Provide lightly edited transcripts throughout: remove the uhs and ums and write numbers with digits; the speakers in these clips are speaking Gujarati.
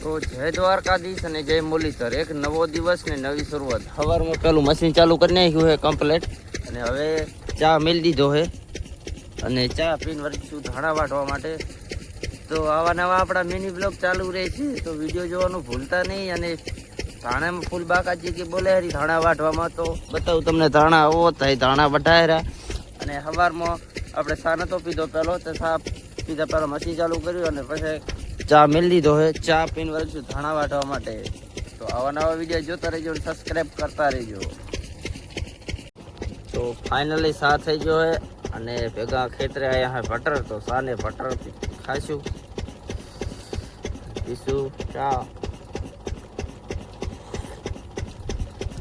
તો જય દ્વારકાધીશ અને જય મુરલીધર. એક નવો દિવસ ને નવી શરૂઆત. સવારમાં પેલું મશીન ચાલુ કરી નાખ્યું છે કમ્પ્લેટ, અને હવે ચા મેળ દીધો છે અને ચા પીને વળીશું ધાણા વાટવા માટે. તો આવા નવા આપણા મિની બ્લોગ ચાલુ રહે છે, તો વિડીયો જોવાનું ભૂલતા નહીં. અને ધાણામાં ફૂલ બાકાજી કે બોલે હરી ધાણા વાટવામાં, તો બતાવું તમને ધાણા આવો થાય ધાણા વટાયરા. અને સવારમાં આપણે ચા નતો પીધો પહેલો, તો ચા પીધા પહેલાં મશીન ચાલુ કર્યું અને પછી ચા મેળ દીધો છે. ચા પીને વળીશું ધાણા વાટવા માટે. તો આવા નવા વિડીયો જોતા રહેજો અને સબસ્ક્રાઈબ કરતા રહેજો. તો ફાઇનલી ચા થઈ ગયો છે અને ભેગા ખેતરે આવ્યા છે બટર. તો ચા ને બટર ખાઈશું, પીશું ચા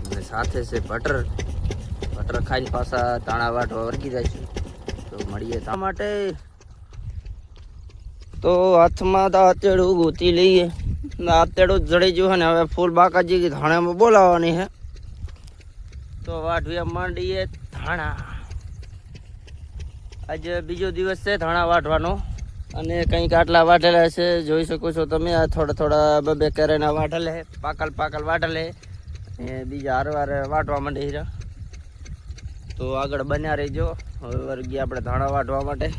અને સાથે છે બટર. બટર ખાઈને પાછા ધાણા વાટવા વર્ગી જઈશું. તો મળીએ તા માટે. તો હાથમાં તો આતેડું ગોતી લઈએ. આતેડું જડી ગયું છે ને હવે ફૂલ બાકાજી ધાણામાં બોલાવવાની છે. તો વાઢવા માંડીએ ધાણા. આજે બીજો દિવસ છે ધાણા વાઢવાનો, અને કંઈક આટલા વાઢેલા છે જોઈ શકો છો તમે. આ થોડા થોડા બે કેરેના વાઢેલે, પાકલ વાઢેલે, એ બીજા હારવાર વાટવા માંડી રહ્યા. તો આગળ બન્યા રહીજો. હવે વર્ગી આપણે ધાણા વાટવા માટે.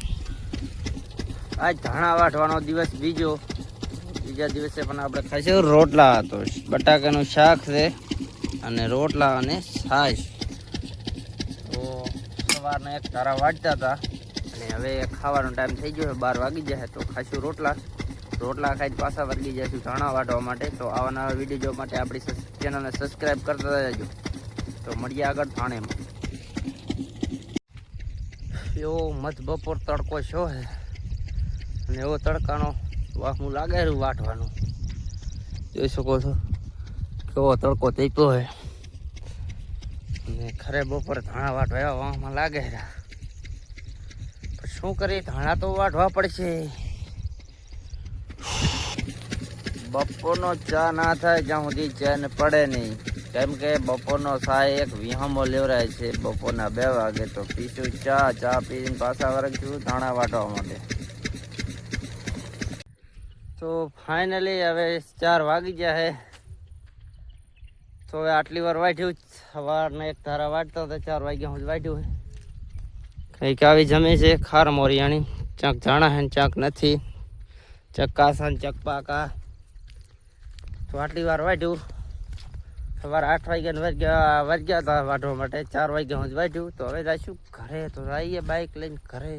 આજ ધાણા વાટવાનો દિવસ બીજો. બીજા દિવસે પણ આપણે ખાઈશું રોટલા. તો બટાકાનું શાક છે અને રોટલા અને છાશ. તો સવારના એક ધારા વાટતા હતા અને હવે ખાવાનો ટાઈમ થઈ ગયો છે, 12 વાગી જશે. તો ખાઈશું રોટલા. રોટલા ખાઈને પાછા વર્ગી જઈશું ધાણા વાટવા માટે. તો આવા નવા વિડીયો જોવા માટે આપણી ચેનલને સબસ્ક્રાઈબ કરતા રહેજો. તો મળીએ આગળ ધાણેમાં. એવો મધ બપોર તડકો છો હે, અને એવો તડકાનો વાહમું લાગે રહ્યું વાટવાનું. જોઈ શકો છો કેવો તડકો તેપ્યો હોય. અને ખરે બપોર ધાણા વાટવા એવા વાહમાં લાગે રહ્યા. પણ શું કરીએ, ધાણા તો વાટવા પડશે. બપોરનો ચા ના થાય જ્યાં સુધી ચેન પડે નહીં. કેમ કે બપોરનો ચા એક વિહામો લેવરાય છે બપોરના 2 વાગે. તો પીશું ચા પીને પાછા વર્ગશું ધાણા વાટવા માટે. તો ફાઇનલી હવે 4 વાગી ગયા છે. તો હવે આટલી વાર વાટ્યું. સવારના એક ધારા વાટતા હતા, 4 વાગ્યા સુધી વાટ્યું છે. કંઈક આવી જમે છે ખાર મોરિયાણી. ચાંક ધાણા હે ચાંક નથી, ચક્કાસા ને ચકપાકા. તો આટલી વાર વાટ્યું. સવારે 8 વાગ્યા વર્ગ્યા હતા વાટવા માટે. 4 વાગ્યા સુધી વાટ્યું. તો હવે જઈશું ઘરે. તો આવીએ બાઇક લઈને ઘરે.